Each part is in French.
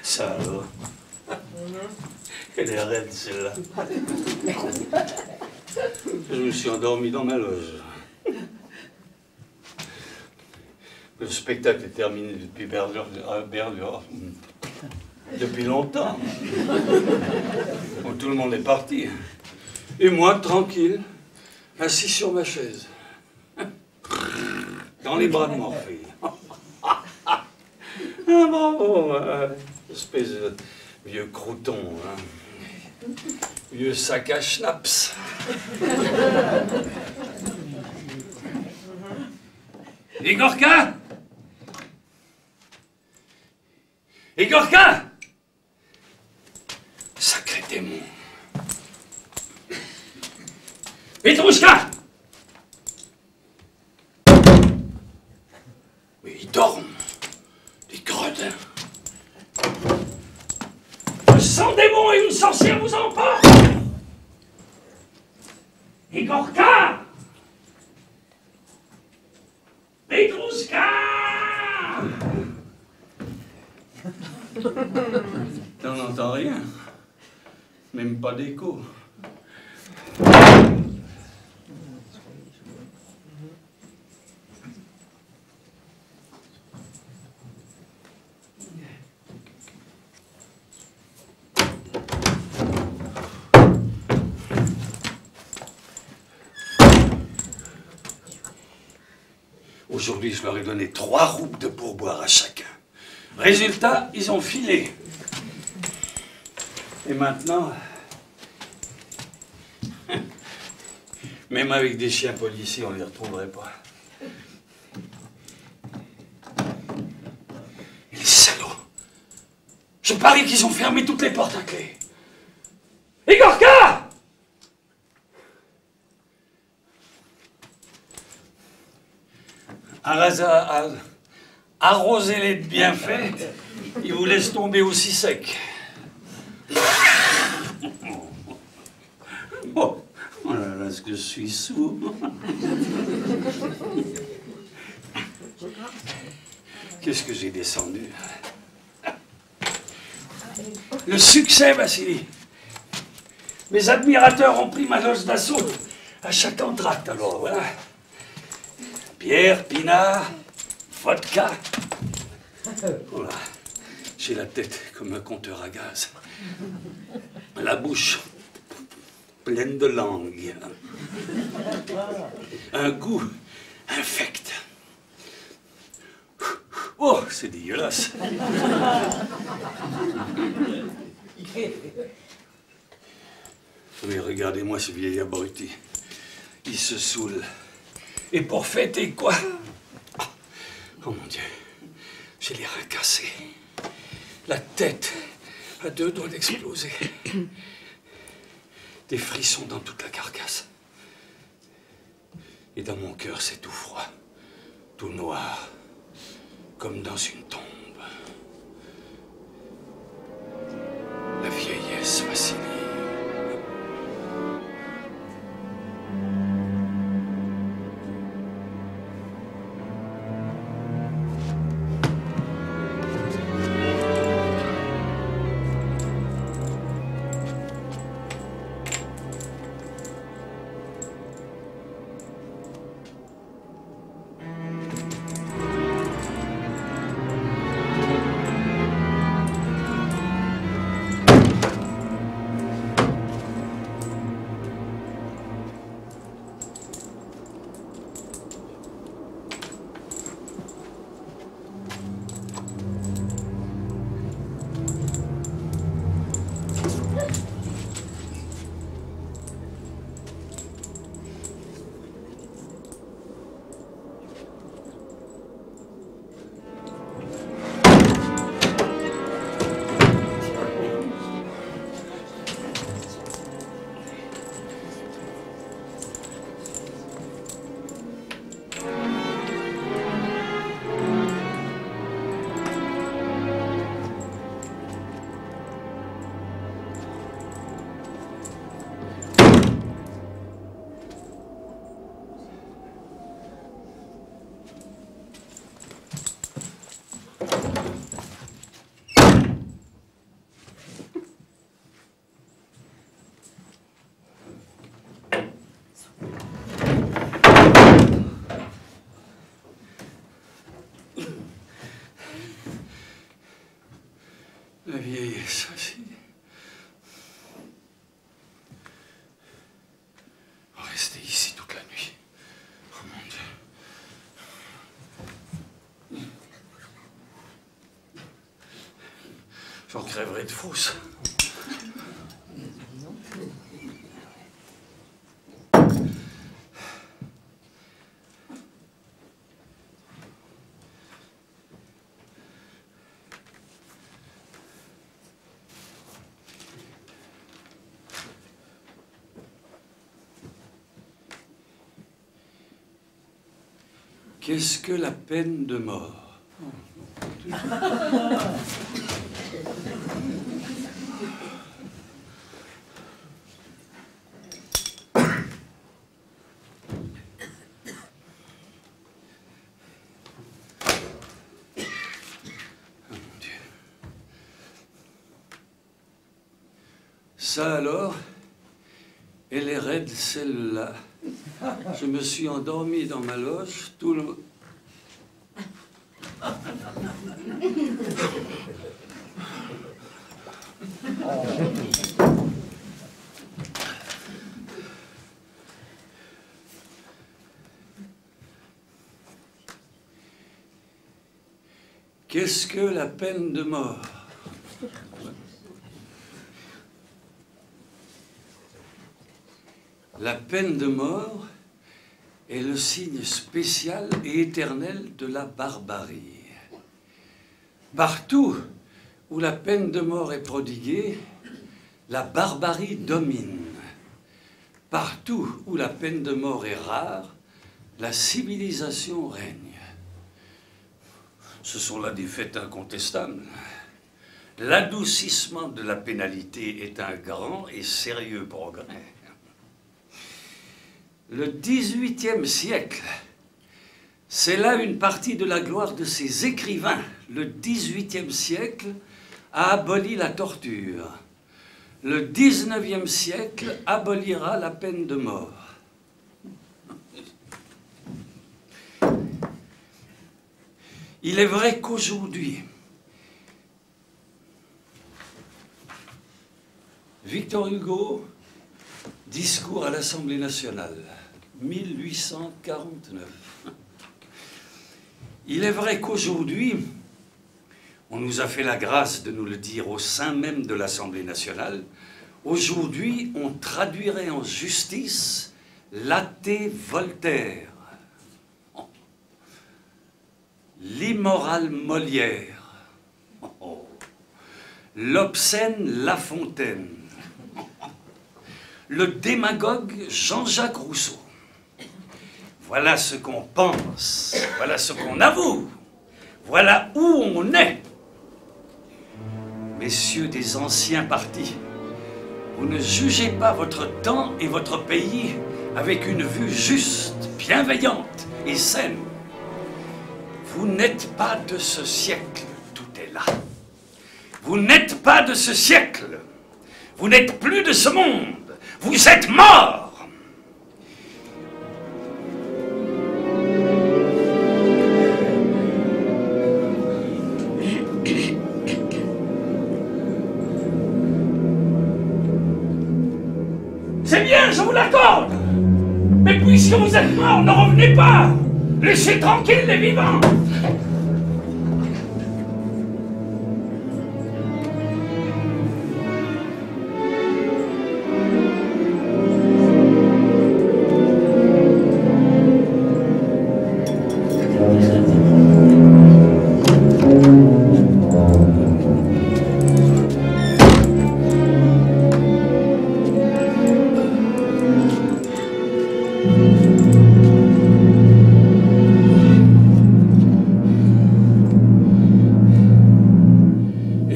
Ça alors. Elle est raide celle-là. Je me suis endormi dans ma loge. Le spectacle est terminé depuis depuis longtemps. Bon, tout le monde est parti. Et moi, tranquille, assis sur ma chaise. Dans les bras de Morphée. Ah, bravo, espèce de vieux crouton, hein. Vieux sac à schnapps. Igorka! Igorka! Sacré démon. Petrouchka! Mais ils dorment, les gredins. Un sang démon et une sorcière vous emportent! Igorka! Petrouchka! T'en entends rien, même pas d'écho. Aujourd'hui, je leur ai donné 3 roubles de pourboire à chacun. Résultat, ils ont filé. Et maintenant, même avec des chiens policiers, on ne les retrouverait pas. Les salauds! Je parie qu'ils ont fermé toutes les portes à clé. Igorka! Arrosez-les de bienfaits, ils vous laissent tomber aussi sec. Oh là là, est-ce que je suis sourd? Qu'est-ce que j'ai descendu? Le succès, Vassili. Mes admirateurs ont pris ma loge d'assaut à chaque entracte, alors voilà. Bière, pinard, vodka. Voilà. J'ai la tête comme un compteur à gaz. La bouche pleine de langue. Un goût infect. Oh, c'est dégueulasse. Mais regardez-moi ce vieil abruti. Il se saoule. Et pour fêter quoi? Oh mon Dieu, j'ai les reins cassés. La tête à 2 doigts d'exploser. Des frissons dans toute la carcasse. Et dans mon cœur, c'est tout froid, tout noir, comme dans une tombe. La vieillesse fascinée. vieillesse, Vassili. Rester ici toute la nuit. Oh mon Dieu. J'en crèverai de frousse. Qu'est-ce que la peine de mort? Ça alors, elle est raide celle-là. Je me suis endormi dans ma loge, tout le... Qu'est-ce que la peine de mort? La peine de mort est le signe spécial et éternel de la barbarie. Partout où la peine de mort est prodiguée, la barbarie domine. Partout où la peine de mort est rare, la civilisation règne. Ce sont là des faits incontestables. L'adoucissement de la pénalité est un grand et sérieux progrès. Le XVIIIe siècle, c'est là une partie de la gloire de ses écrivains. Le XVIIIe siècle a aboli la torture. Le XIXe siècle abolira la peine de mort. Il est vrai qu'aujourd'hui, Victor Hugo, discours à l'Assemblée nationale, 1849. Il est vrai qu'aujourd'hui, on nous a fait la grâce de nous le dire au sein même de l'Assemblée nationale, aujourd'hui, on traduirait en justice l'athée Voltaire, l'immoral Molière, l'obscène La Fontaine, le démagogue Jean-Jacques Rousseau. Voilà ce qu'on pense, voilà ce qu'on avoue, voilà où on est. Messieurs des anciens partis, vous ne jugez pas votre temps et votre pays avec une vue juste, bienveillante et saine. Vous n'êtes pas de ce siècle, tout est là. Vous n'êtes pas de ce siècle, vous n'êtes plus de ce monde. Vous êtes morts! C'est bien, je vous l'accorde! Mais puisque vous êtes morts, ne revenez pas! Laissez tranquilles les vivants!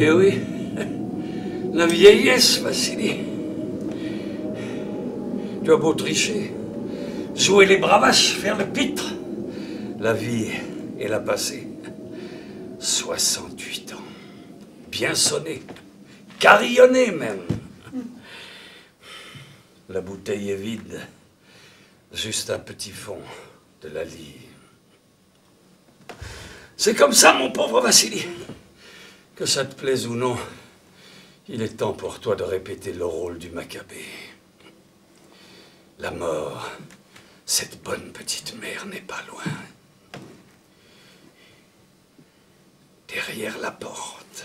Eh oui, la vieillesse, Vassili. Tu as beau tricher, jouer les bravaches, faire le pitre, la vie est la passée. 68 ans, bien sonné, carillonné même. La bouteille est vide, juste un petit fond de la lie. C'est comme ça, mon pauvre Vassili. Que ça te plaise ou non, Il est temps pour toi de répéter le rôle du Maccabée. La mort, cette bonne petite mère n'est pas loin. Derrière la porte.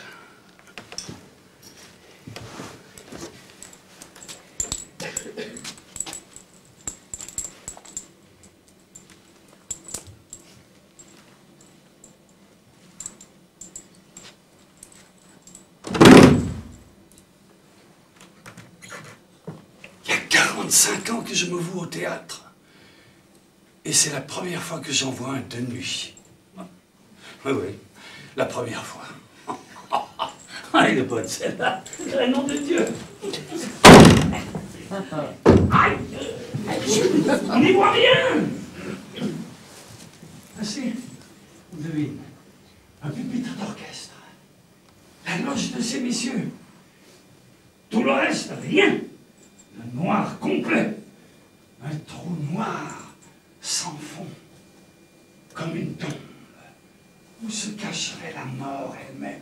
Il y a 45 ans que je me voue au théâtre. Et c'est la première fois que j'en vois un de nuit. Oui, oui, la première fois. Ah, elle est bonne celle-là. Le nom de Dieu. Aïe, on n'y voit rien. Ah si, devine, un pupitre d'orchestre, la loge de ces messieurs, tout le reste, rien, le noir complet, un trou noir sans fond, comme une tombe, où se cacherait la mort elle-même.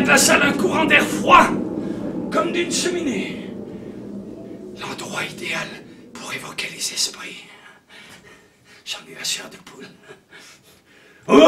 La salle, un courant d'air froid, comme d'une cheminée. L'endroit idéal pour évoquer les esprits. J'en ai la chair de poule. Oh!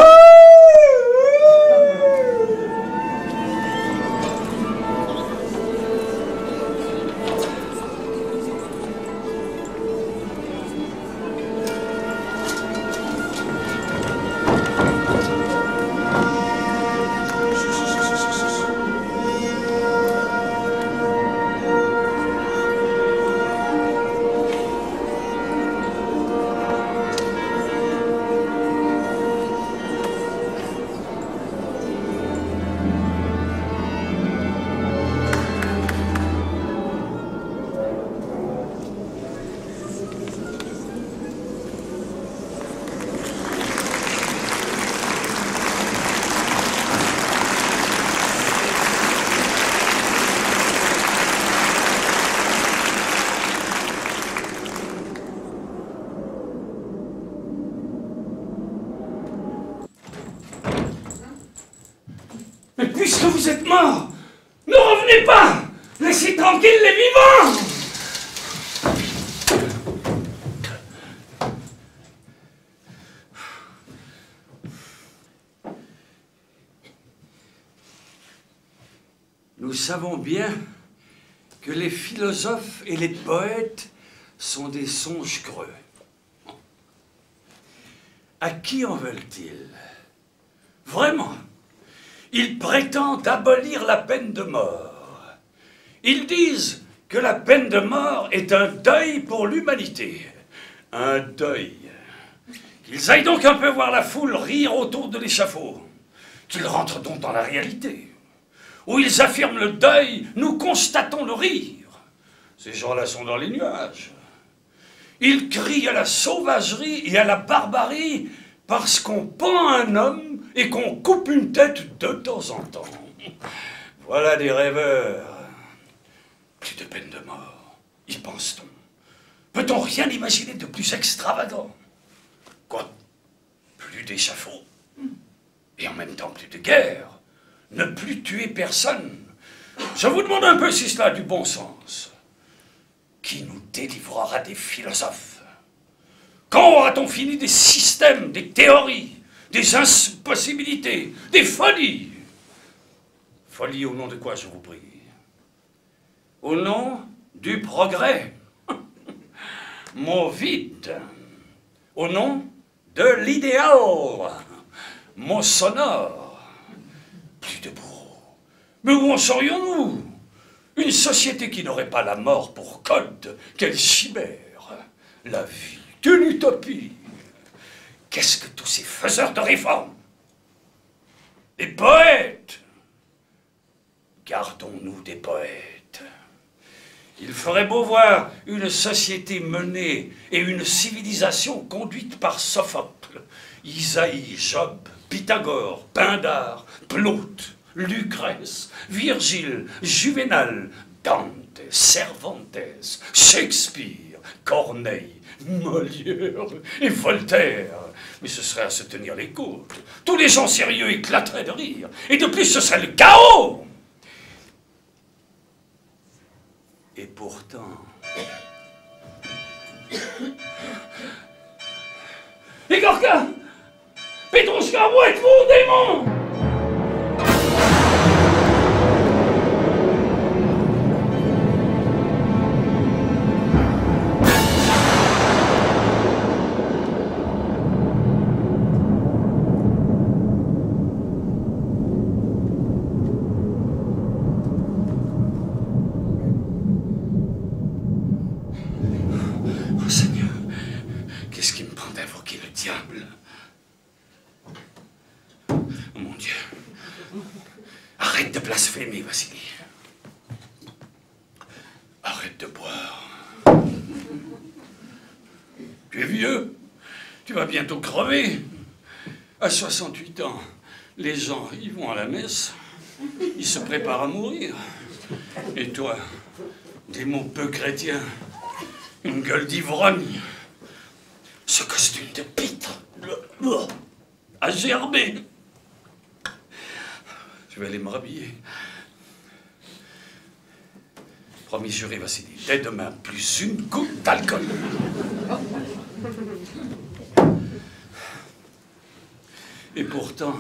Mais puisque vous êtes morts, ne revenez pas! Laissez tranquilles les vivants! Nous savons bien que les philosophes et les poètes sont des songes creux. À qui en veulent-ils? Vraiment? Ils prétendent abolir la peine de mort. Ils disent que la peine de mort est un deuil pour l'humanité. Un deuil. Qu'ils aillent donc un peu voir la foule rire autour de l'échafaud. Qu'ils rentrent donc dans la réalité. Où ils affirment le deuil, nous constatons le rire. Ces gens-là sont dans les nuages. Ils crient à la sauvagerie et à la barbarie parce qu'on pend un homme et qu'on coupe une tête de temps en temps. Voilà des rêveurs. Plus de peine de mort, y pense-t-on? Peut-on rien imaginer de plus extravagant? Quoi? Plus d'échafaud. Et en même temps plus de guerre. Ne plus tuer personne. Je vous demande un peu si cela a du bon sens. Qui nous délivrera des philosophes? Quand aura-t-on fini des systèmes, des théories, des impossibilités, des folies? Folie au nom de quoi, je vous prie? Au nom du progrès. Mot vide. Au nom de l'idéal. Mot sonore. Plus de bourreaux. Mais où en serions-nous? Une société qui n'aurait pas la mort pour code. Quelle chimère! La vie, quelle utopie! Qu'est-ce que tous ces faiseurs de réformes? Des poètes. Gardons-nous des poètes. Il ferait beau voir une société menée et une civilisation conduite par Sophocle, Isaïe, Job, Pythagore, Pindare, Plaute, Lucrèce, Virgile, Juvénal, Dante, Cervantes, Shakespeare, Corneille, Molière et Voltaire. Mais ce serait à se tenir les côtes. Tous les gens sérieux éclateraient de rire. Et de plus, ce serait le chaos. Et pourtant... Igorka! Petrouchka, où êtes-vous, démon? Oh Seigneur, qu'est-ce qui me prend d'invoquer le diable? Oh mon Dieu. Arrête de blasphémer, Vassili. Arrête de boire. Tu es vieux. Tu vas bientôt crever. À 68 ans, les gens, ils vont à la messe. Ils se préparent à mourir. Et toi, des mots peu chrétiens, une gueule d'ivrogne, ce costume de pitre, à gerber. Je vais aller me rhabiller. Promis juré, Vassili, dès demain, plus une goutte d'alcool. Et pourtant...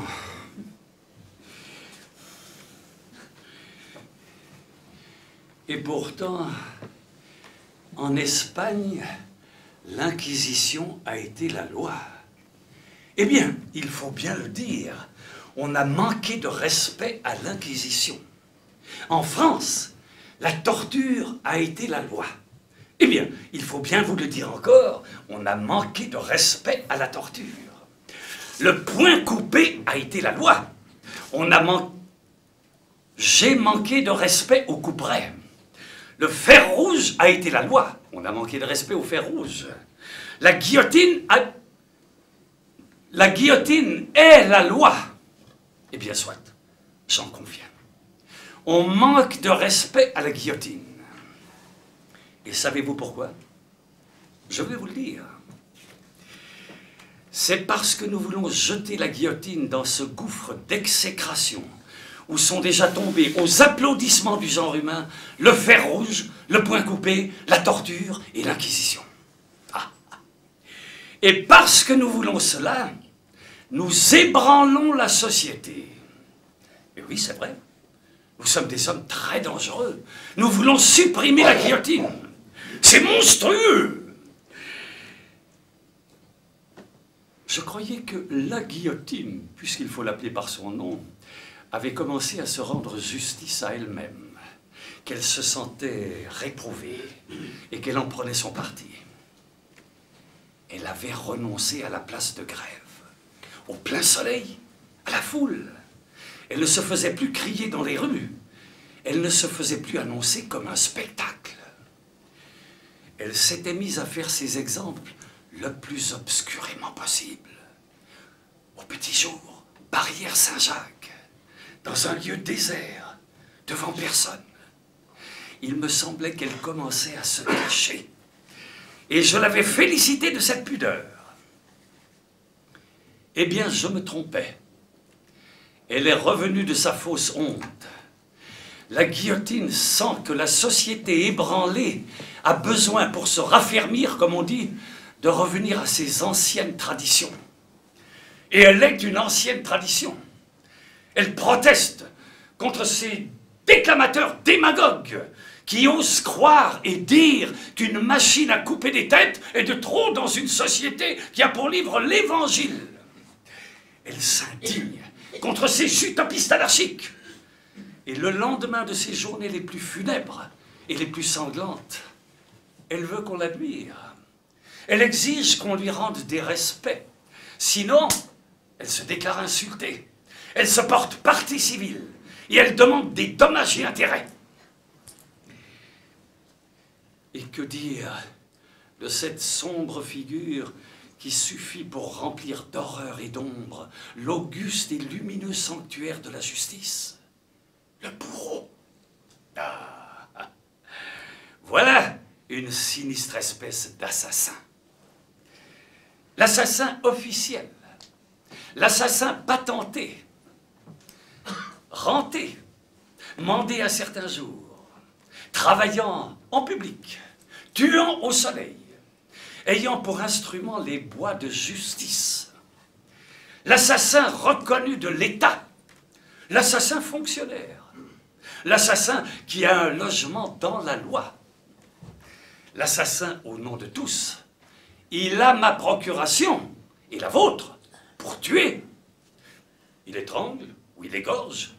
en Espagne, l'Inquisition a été la loi. Eh bien, il faut bien le dire, on a manqué de respect à l'Inquisition. En France, la torture a été la loi. Eh bien, il faut bien vous le dire encore, on a manqué de respect à la torture. Le poing coupé a été la loi. J'ai manqué de respect au couperet. Le fer rouge a été la loi. On a manqué de respect au fer rouge. La guillotine est la loi. Eh bien, soit, j'en conviens. On manque de respect à la guillotine. Et savez-vous pourquoi? Je vais vous le dire. C'est parce que nous voulons jeter la guillotine dans ce gouffre d'exécration où sont déjà tombés aux applaudissements du genre humain le fer rouge, le poing coupé, la torture et l'Inquisition. Ah. Et parce que nous voulons cela, nous ébranlons la société. Et oui, c'est vrai. Nous sommes des hommes très dangereux. Nous voulons supprimer la guillotine. C'est monstrueux. Je croyais que la guillotine, puisqu'il faut l'appeler par son nom, avait commencé à se rendre justice à elle-même, qu'elle se sentait réprouvée et qu'elle en prenait son parti. Elle avait renoncé à la place de grève, au plein soleil, à la foule. Elle ne se faisait plus crier dans les rues. Elle ne se faisait plus annoncer comme un spectacle. Elle s'était mise à faire ses exemples le plus obscurément possible. Au petit jour, barrière Saint-Jacques, dans un lieu désert, devant personne. Il me semblait qu'elle commençait à se cacher. Et je l'avais félicitée de cette pudeur. Eh bien, je me trompais. Elle est revenue de sa fausse honte. La guillotine sent que la société ébranlée a besoin, pour se raffermir, comme on dit, de revenir à ses anciennes traditions. Et elle est une ancienne tradition. Elle proteste contre ces déclamateurs démagogues qui osent croire et dire qu'une machine à couper des têtes est de trop dans une société qui a pour livre l'Évangile. Elle s'indigne contre ces utopistes anarchiques. Et le lendemain de ces journées les plus funèbres et les plus sanglantes, elle veut qu'on l'admire. Elle exige qu'on lui rende des respects. Sinon, elle se déclare insultée. Elle se porte partie civile et elle demande des dommages et intérêts. Et que dire de cette sombre figure qui suffit pour remplir d'horreur et d'ombre l'auguste et lumineux sanctuaire de la justice? Le bourreau. Ah. Voilà une sinistre espèce d'assassin. L'assassin officiel, l'assassin patenté, renté, mandé à certains jours, travaillant en public, tuant au soleil, ayant pour instrument les bois de justice, l'assassin reconnu de l'État, l'assassin fonctionnaire, l'assassin qui a un logement dans la loi, l'assassin au nom de tous. Il a ma procuration et la vôtre pour tuer. Il étrangle ou il égorge,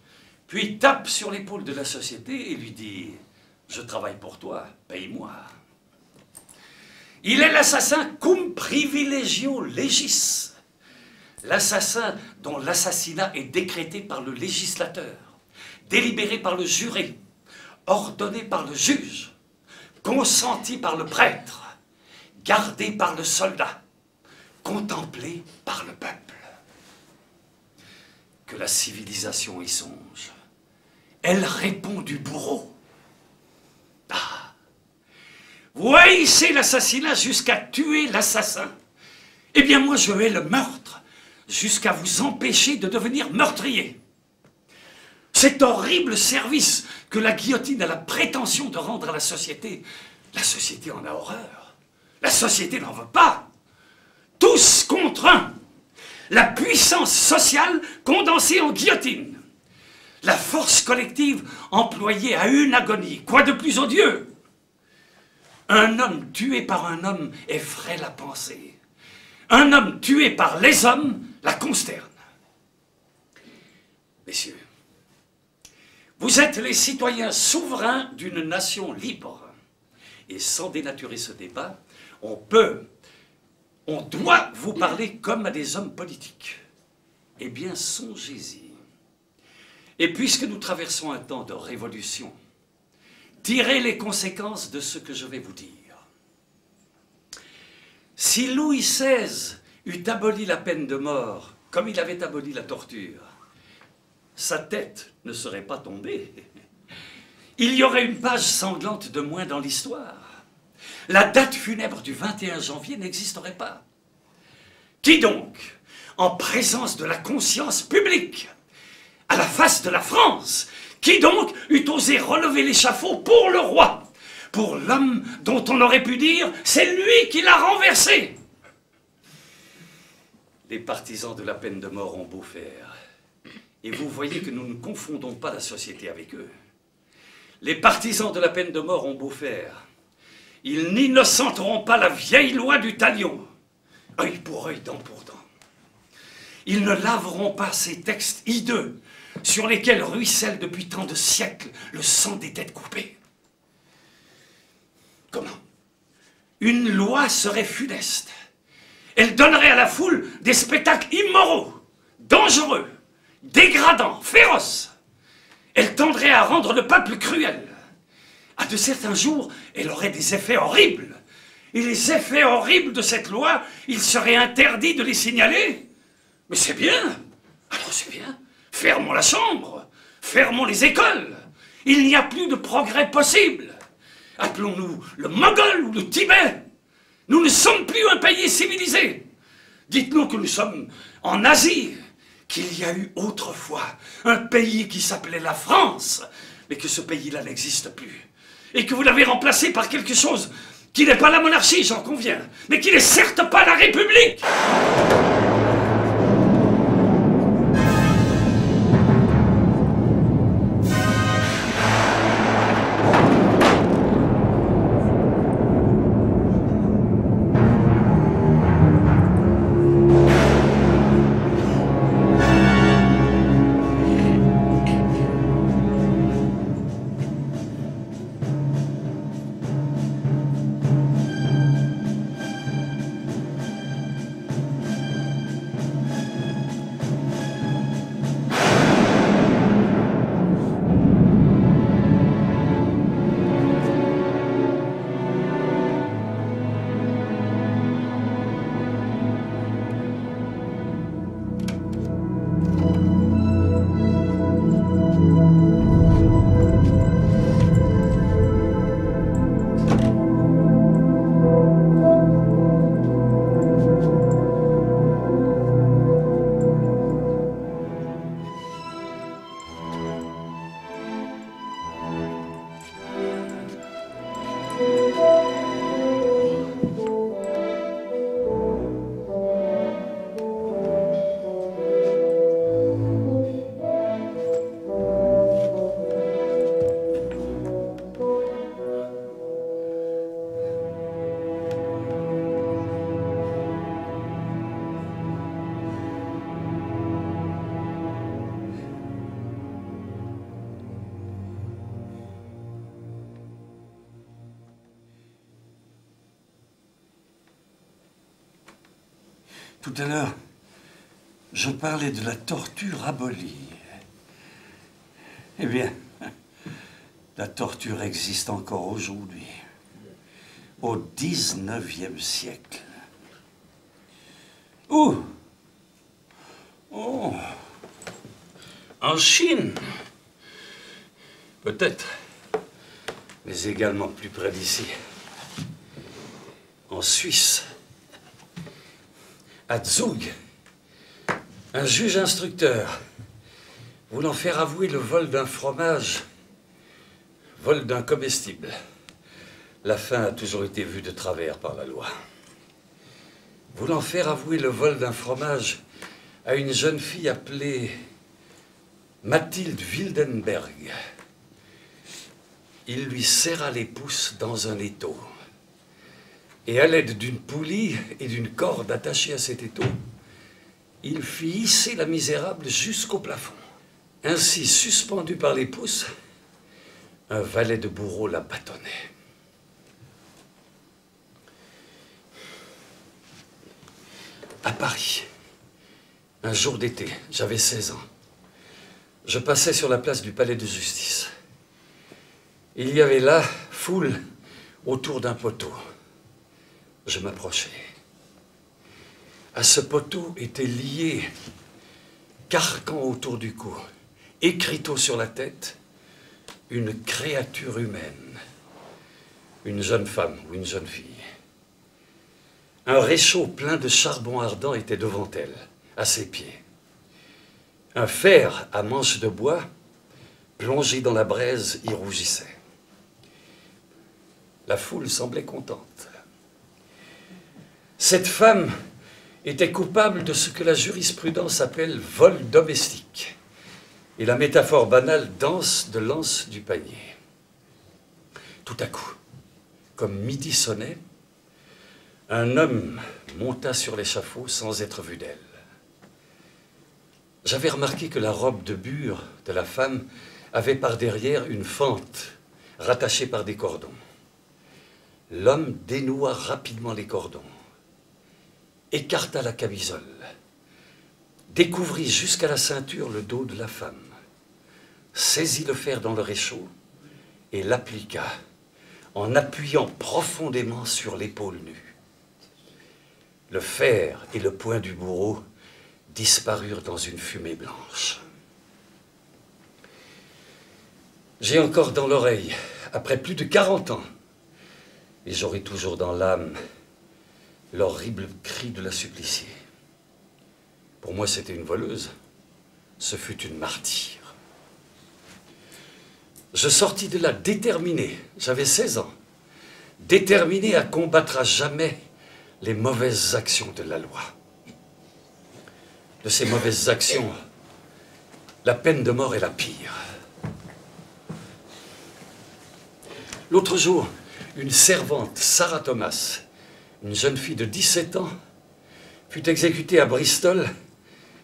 puis tape sur l'épaule de la société et lui dit « Je travaille pour toi, paye-moi ». Il est l'assassin cum privilegio legis, l'assassin dont l'assassinat est décrété par le législateur, délibéré par le juré, ordonné par le juge, consenti par le prêtre, gardé par le soldat, contemplé par le peuple. Que la civilisation y songe. Elle répond du bourreau. Ah! Vous haïssez l'assassinat jusqu'à tuer l'assassin. Eh bien moi je hais le meurtre jusqu'à vous empêcher de devenir meurtrier. Cet horrible service que la guillotine a la prétention de rendre à la société en a horreur. La société n'en veut pas. Tous contre un. La puissance sociale condensée en guillotine. La force collective employée à une agonie. Quoi de plus odieux? Un homme tué par un homme effraie la pensée. Un homme tué par les hommes la consterne. Messieurs, vous êtes les citoyens souverains d'une nation libre. Et sans dénaturer ce débat, on doit vous parler comme à des hommes politiques. Eh bien, songez-y. Et puisque nous traversons un temps de révolution, tirez les conséquences de ce que je vais vous dire. Si Louis XVI eût aboli la peine de mort, comme il avait aboli la torture, sa tête ne serait pas tombée. Il y aurait une page sanglante de moins dans l'histoire. La date funèbre du 21 janvier n'existerait pas. Qui donc, en présence de la conscience publique, à la face de la France, qui donc eût osé relever l'échafaud pour le roi, pour l'homme dont on aurait pu dire « c'est lui qui l'a renversé ». Les partisans de la peine de mort ont beau faire, et vous voyez que nous ne confondons pas la société avec eux. Les partisans de la peine de mort ont beau faire, ils n'innocenteront pas la vieille loi du talion, œil pour œil, dent pour dent. Ils ne laveront pas ces textes hideux sur lesquels ruisselle depuis tant de siècles le sang des têtes coupées. Comment? Une loi serait funeste. Elle donnerait à la foule des spectacles immoraux, dangereux, dégradants, féroces. Elle tendrait à rendre le peuple cruel. À de certains jours, elle aurait des effets horribles. Et les effets horribles de cette loi, il serait interdit de les signaler. Mais c'est bien. Alors c'est bien. Fermons la chambre. Fermons les écoles. Il n'y a plus de progrès possible. Appelons-nous le Mogol ou le Tibet. Nous ne sommes plus un pays civilisé. Dites-nous que nous sommes en Asie, qu'il y a eu autrefois un pays qui s'appelait la France, mais que ce pays-là n'existe plus. Et que vous l'avez remplacé par quelque chose qui n'est pas la monarchie, j'en conviens, mais qui n'est certes pas la République. Tout à l'heure, je parlais de la torture abolie. Eh bien, la torture existe encore aujourd'hui, au XIXe siècle. Où? Oh, en Chine, peut-être, mais également plus près d'ici, en Suisse, à Zug, un juge instructeur, voulant faire avouer le vol d'un fromage, vol d'un comestible. La faim a toujours été vue de travers par la loi. Voulant faire avouer le vol d'un fromage à une jeune fille appelée Mathilde Wildenberg, il lui serra les pouces dans un étau. Et à l'aide d'une poulie et d'une corde attachée à cet étau, il fit hisser la misérable jusqu'au plafond. Ainsi, suspendue par les pouces, un valet de bourreau la bâtonnait. À Paris, un jour d'été, j'avais 16 ans. Je passais sur la place du palais de justice. Il y avait là foule autour d'un poteau. Je m'approchai. À ce poteau était lié, carcan autour du cou, écriteau sur la tête, une créature humaine, une jeune femme ou une jeune fille. Un réchaud plein de charbon ardent était devant elle, à ses pieds. Un fer à manche de bois, plongé dans la braise, y rougissait. La foule semblait contente. Cette femme était coupable de ce que la jurisprudence appelle vol domestique et la métaphore banale danse de l'anse du panier. Tout à coup, comme midi sonnait, un homme monta sur l'échafaud sans être vu d'elle. J'avais remarqué que la robe de bure de la femme avait par derrière une fente rattachée par des cordons. L'homme dénoua rapidement les cordons, écarta la camisole, découvrit jusqu'à la ceinture le dos de la femme, saisit le fer dans le réchaud et l'appliqua en appuyant profondément sur l'épaule nue. Le fer et le poing du bourreau disparurent dans une fumée blanche. J'ai encore dans l'oreille, après plus de 40 ans, et j'aurai toujours dans l'âme l'horrible cri de la suppliciée. Pour moi, c'était une voleuse. Ce fut une martyre. Je sortis de là déterminé, j'avais 16 ans, déterminé à combattre à jamais les mauvaises actions de la loi. De ces mauvaises actions, la peine de mort est la pire. L'autre jour, une servante, Sarah Thomas, une jeune fille de 17 ans, fut exécutée à Bristol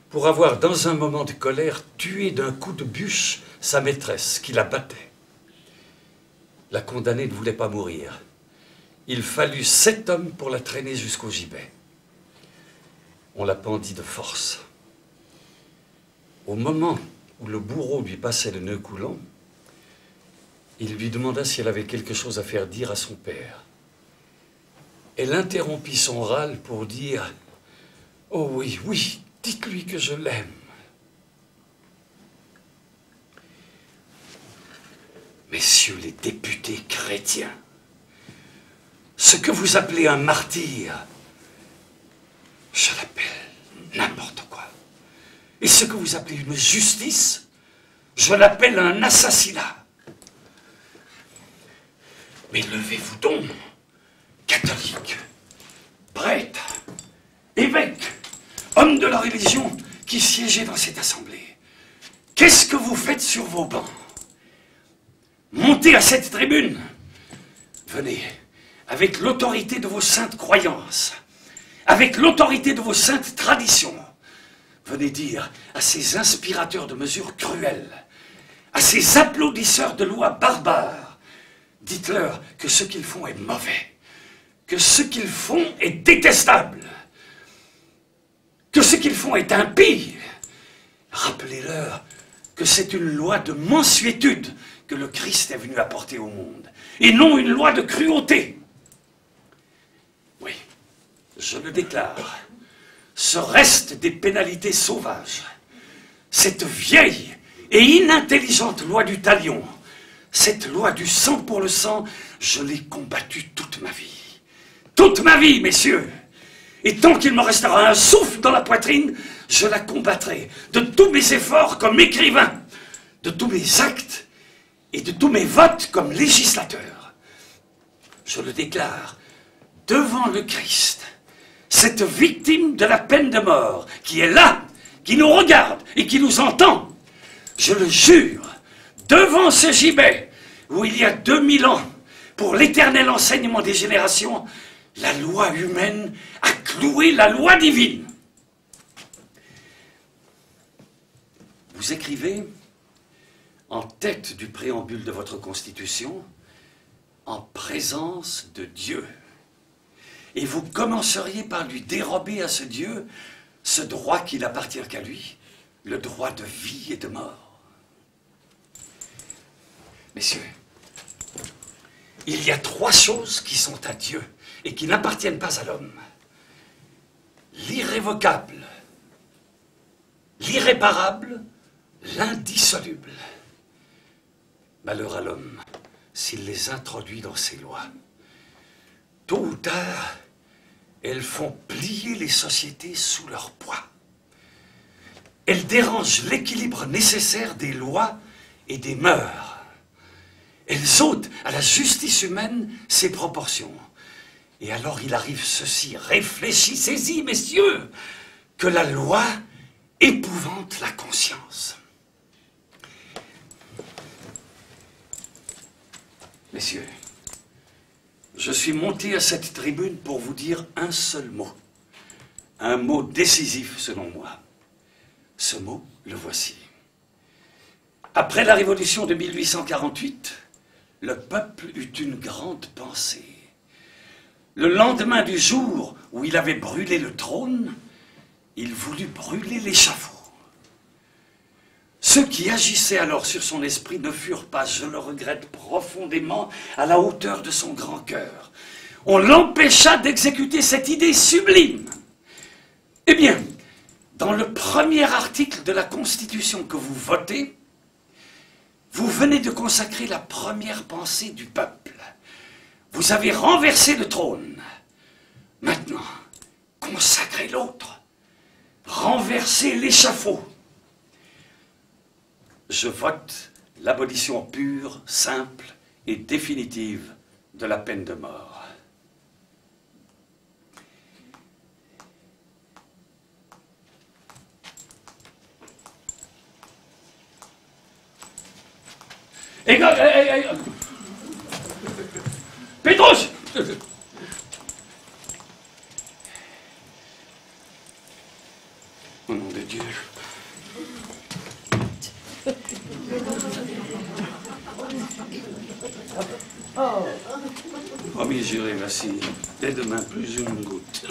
pour avoir, dans un moment de colère, tué d'un coup de bûche sa maîtresse, qui la battait. La condamnée ne voulait pas mourir. Il fallut 7 hommes pour la traîner jusqu'au gibet. On la pendit de force. Au moment où le bourreau lui passait le nœud coulant, il lui demanda si elle avait quelque chose à faire dire à son père. Elle interrompit son râle pour dire « Oh oui, oui, dites-lui que je l'aime. » Messieurs les députés chrétiens, ce que vous appelez un martyr, je l'appelle n'importe quoi. Et ce que vous appelez une justice, je l'appelle un assassinat. Mais levez-vous donc, catholiques, prêtres, évêques, hommes de la religion qui siégez dans cette assemblée. Qu'est-ce que vous faites sur vos bancs? Montez à cette tribune. Venez, avec l'autorité de vos saintes croyances, avec l'autorité de vos saintes traditions, venez dire à ces inspirateurs de mesures cruelles, à ces applaudisseurs de lois barbares, dites-leur que ce qu'ils font est mauvais, que ce qu'ils font est détestable. que ce qu'ils font est impie, rappelez-leur que c'est une loi de mansuétude que le Christ est venu apporter au monde, et non une loi de cruauté. Oui, je le déclare, ce reste des pénalités sauvages, cette vieille et inintelligente loi du talion, cette loi du sang pour le sang, je l'ai combattue toute ma vie. Toute ma vie, messieurs. Et tant qu'il me restera un souffle dans la poitrine, je la combattrai de tous mes efforts comme écrivain, de tous mes actes et de tous mes votes comme législateur. Je le déclare devant le Christ, cette victime de la peine de mort qui est là, qui nous regarde et qui nous entend. Je le jure, devant ce gibet où il y a 2000 ans, pour l'éternel enseignement des générations, la loi humaine a cloué la loi divine. Vous écrivez, en tête du préambule de votre Constitution, en présence de Dieu. Et vous commenceriez par lui dérober à ce Dieu ce droit qui n'appartient qu'à lui, le droit de vie et de mort. Messieurs, il y a 3 choses qui sont à Dieu et qui n'appartiennent pas à l'homme. L'irrévocable, l'irréparable, l'indissoluble. Malheur à l'homme s'il les introduit dans ses lois. Tôt ou tard, elles font plier les sociétés sous leur poids. Elles dérangent l'équilibre nécessaire des lois et des mœurs. Elles ôtent à la justice humaine ses proportions. Et alors il arrive ceci, réfléchissez-y, messieurs, que la loi épouvante la conscience. Messieurs, je suis monté à cette tribune pour vous dire un seul mot. Un mot décisif selon moi. Ce mot, le voici. Après la révolution de 1848, le peuple eut une grande pensée. Le lendemain du jour où il avait brûlé le trône, il voulut brûler l'échafaud. Ceux qui agissaient alors sur son esprit ne furent pas, je le regrette profondément, à la hauteur de son grand cœur. On l'empêcha d'exécuter cette idée sublime. Eh bien, dans le premier article de la Constitution que vous votez, vous venez de consacrer la première pensée du peuple. Vous avez renversé le trône. Maintenant, consacrez l'autre. Renversez l'échafaud. Je vote l'abolition pure, simple et définitive de la peine de mort. Pétrus! Au nom de Dieu. Promis juré, merci. Dès demain, plus une goutte.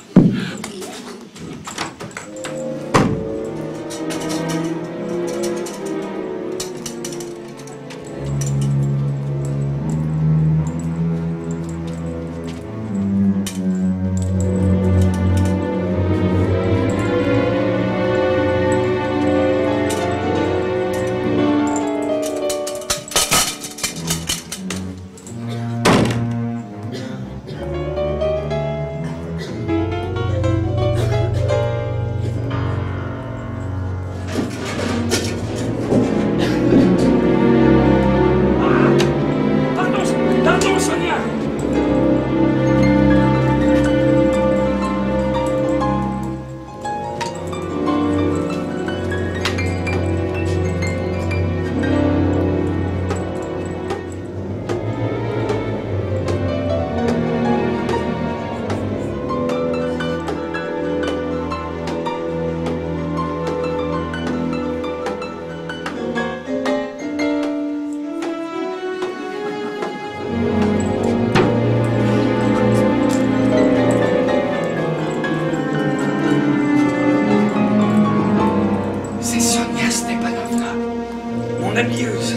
religieuse.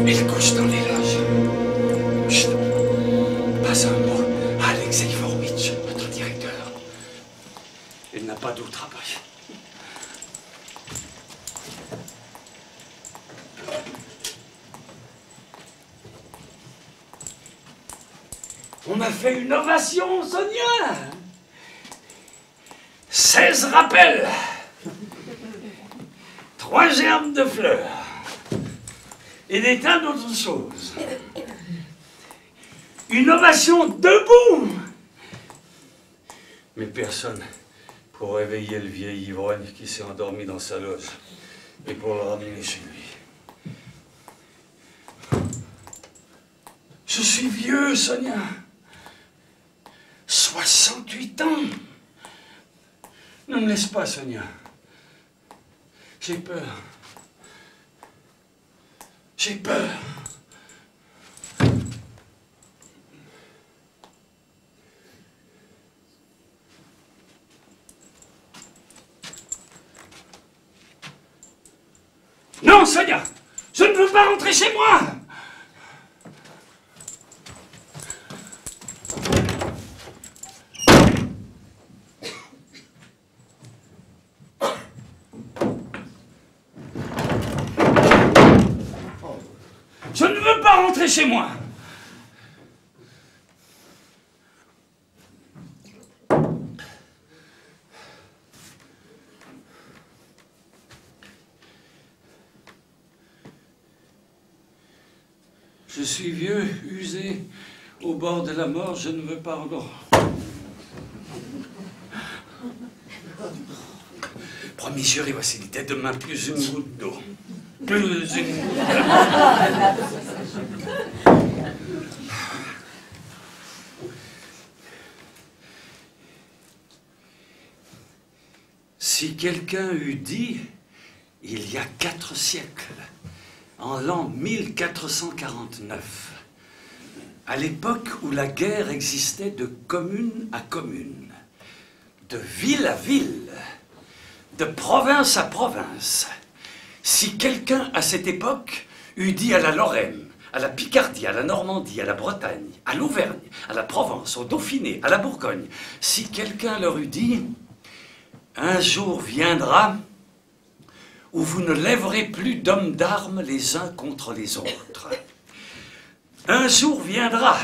Elle couche dans les loges. Chut. Pas un mot à Alexei Forovitch, notre directeur. Elle n'a pas d'autre travail. On m'a fait une ovation, Sonia. 16 rappels. 3 germes de fleurs. Et des tas d'autres choses. Une ovation debout. Mais personne pour réveiller le vieil ivrogne qui s'est endormi dans sa loge et pour le ramener chez lui. Je suis vieux, Sonia. 68 ans. Ne me laisse pas, Sonia. J'ai peur. J'ai peur. Non, Sonia! Je ne veux pas rentrer chez moi! Je ne veux pas rentrer chez moi! Je suis vieux, usé, au bord de la mort, je ne veux pas encore. Promis, juré, Vassilité, demain plus une goutte d'eau. Plus une goutte d'eau. Si quelqu'un eût dit, il y a 4 siècles, en l'an 1449, à l'époque où la guerre existait de commune à commune, de ville à ville, de province à province, si quelqu'un à cette époque eût dit à la Lorraine, à la Picardie, à la Normandie, à la Bretagne, à l'Auvergne, à la Provence, au Dauphiné, à la Bourgogne, si quelqu'un leur eût dit « Un jour viendra où vous ne lèverez plus d'hommes d'armes les uns contre les autres. Un jour viendra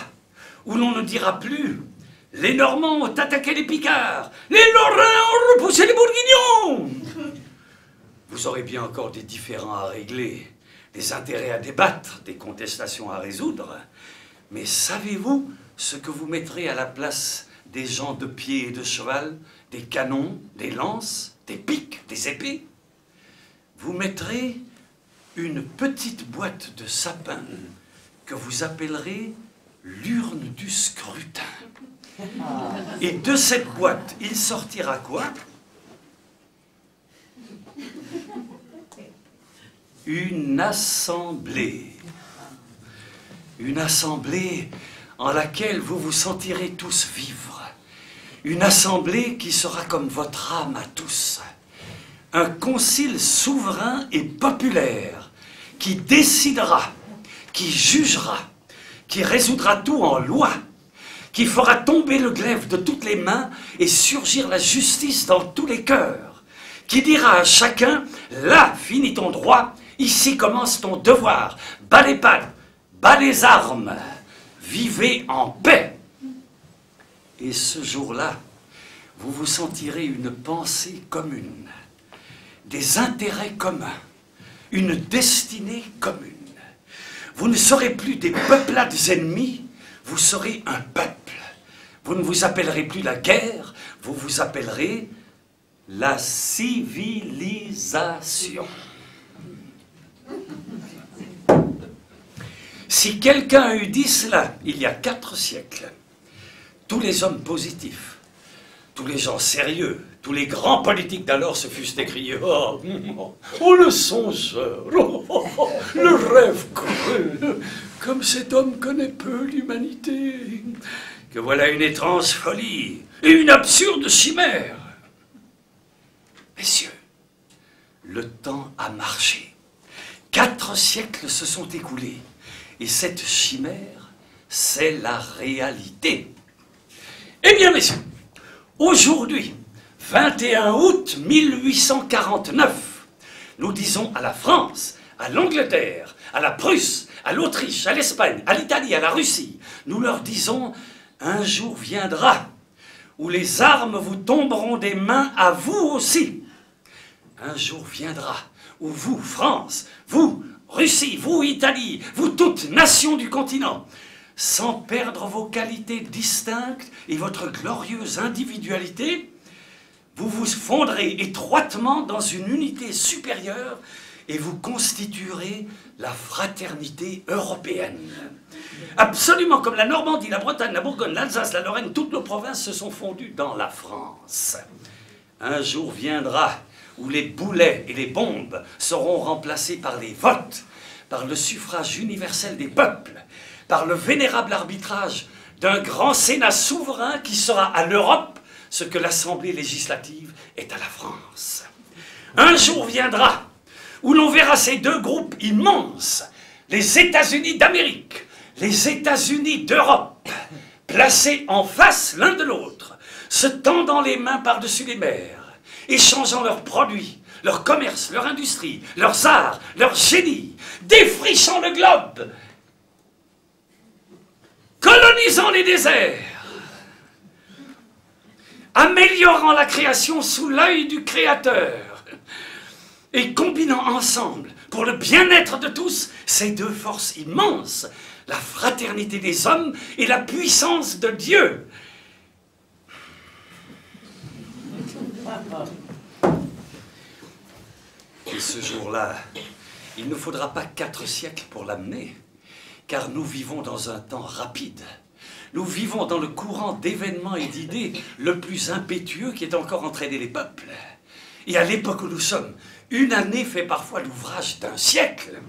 où l'on ne dira plus « Les Normands ont attaqué les Picards, les Lorrains ont repoussé les Bourguignons !» Vous aurez bien encore des différends à régler, des intérêts à débattre, des contestations à résoudre, mais savez-vous ce que vous mettrez à la place des gens de pied et de cheval, des canons, des lances, des piques, des épées? Vous mettrez une petite boîte de sapin que vous appellerez l'urne du scrutin. Et de cette boîte, il sortira quoi? Une assemblée. Une assemblée en laquelle vous vous sentirez tous vivre. Une assemblée qui sera comme votre âme à tous. Un concile souverain et populaire qui décidera, qui jugera, qui résoudra tout en loi, qui fera tomber le glaive de toutes les mains et surgir la justice dans tous les cœurs, qui dira à chacun « Là finit ton droit, ici commence ton devoir, bas les pattes, bas les armes, vivez en paix !» Et ce jour-là, vous vous sentirez une pensée commune, des intérêts communs, une destinée commune. Vous ne serez plus des peuplades ennemis, vous serez un peuple. Vous ne vous appellerez plus la guerre, vous vous appellerez la civilisation. Si quelqu'un eût dit cela il y a 4 siècles, tous les hommes positifs, tous les gens sérieux, tous les grands politiques d'alors se fussent écriés « Oh, le songeur, le rêve creux, comme cet homme connaît peu l'humanité, que voilà une étrange folie et une absurde chimère. » Messieurs, le temps a marché. 4 siècles se sont écoulés. Et cette chimère, c'est la réalité. Eh bien, messieurs, aujourd'hui, 21 août 1849, nous disons à la France, à l'Angleterre, à la Prusse, à l'Autriche, à l'Espagne, à l'Italie, à la Russie, nous leur disons, un jour viendra où les armes vous tomberont des mains à vous aussi. Un jour viendra où vous, France, vous, Russie, vous, Italie, vous toutes nations du continent, sans perdre vos qualités distinctes et votre glorieuse individualité, vous vous fondrez étroitement dans une unité supérieure et vous constituerez la fraternité européenne. Absolument comme la Normandie, la Bretagne, la Bourgogne, l'Alsace, la Lorraine, toutes nos provinces se sont fondues dans la France. Un jour viendra où les boulets et les bombes seront remplacés par les votes, par le suffrage universel des peuples, par le vénérable arbitrage d'un grand Sénat souverain qui sera à l'Europe ce que l'Assemblée législative est à la France. Un jour viendra où l'on verra ces deux groupes immenses, les États-Unis d'Amérique, les États-Unis d'Europe, placés en face l'un de l'autre, se tendant les mains par-dessus les mers, échangeant leurs produits, leur commerce, leur industrie, leurs arts, leur génie, défrichant le globe, colonisant les déserts, améliorant la création sous l'œil du Créateur et combinant ensemble, pour le bien-être de tous, ces deux forces immenses, la fraternité des hommes et la puissance de Dieu. Et ce jour-là, il ne faudra pas 4 siècles pour l'amener, car nous vivons dans un temps rapide. Nous vivons dans le courant d'événements et d'idées le plus impétueux qui ait encore entraîné les peuples. Et à l'époque où nous sommes, une année fait parfois l'ouvrage d'un siècle.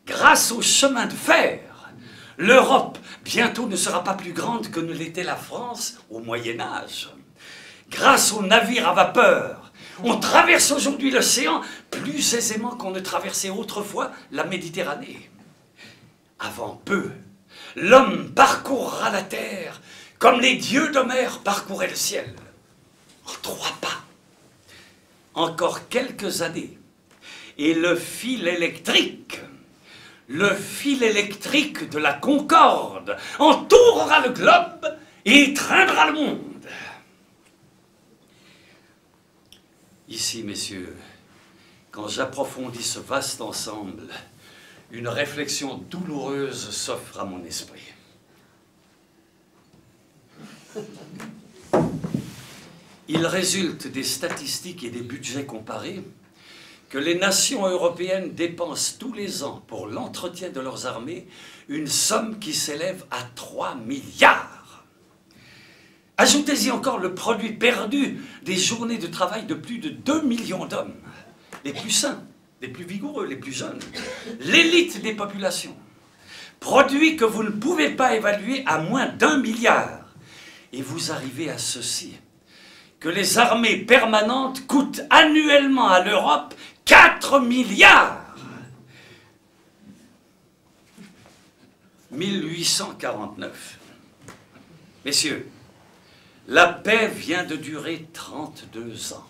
Grâce au chemin de fer, l'Europe bientôt ne sera pas plus grande que ne l'était la France au Moyen-Âge. Grâce aux navires à vapeur, on traverse aujourd'hui l'océan plus aisément qu'on ne traversait autrefois la Méditerranée. Avant peu, l'homme parcourra la terre comme les dieux d'Homère parcouraient le ciel, en 3 pas. Encore quelques années, et le fil électrique de la Concorde entourera le globe et étreindra le monde. Ici, messieurs, quand j'approfondis ce vaste ensemble, une réflexion douloureuse s'offre à mon esprit. Il résulte des statistiques et des budgets comparés que les nations européennes dépensent tous les ans pour l'entretien de leurs armées une somme qui s'élève à 3 milliards. Ajoutez-y encore le produit perdu des journées de travail de plus de 2 millions d'hommes, les plus sains, les plus vigoureux, les plus jeunes, l'élite des populations. Produit que vous ne pouvez pas évaluer à moins d'1 milliard. Et vous arrivez à ceci, que les armées permanentes coûtent annuellement à l'Europe 4 milliards. 1849. Messieurs, la paix vient de durer 32 ans.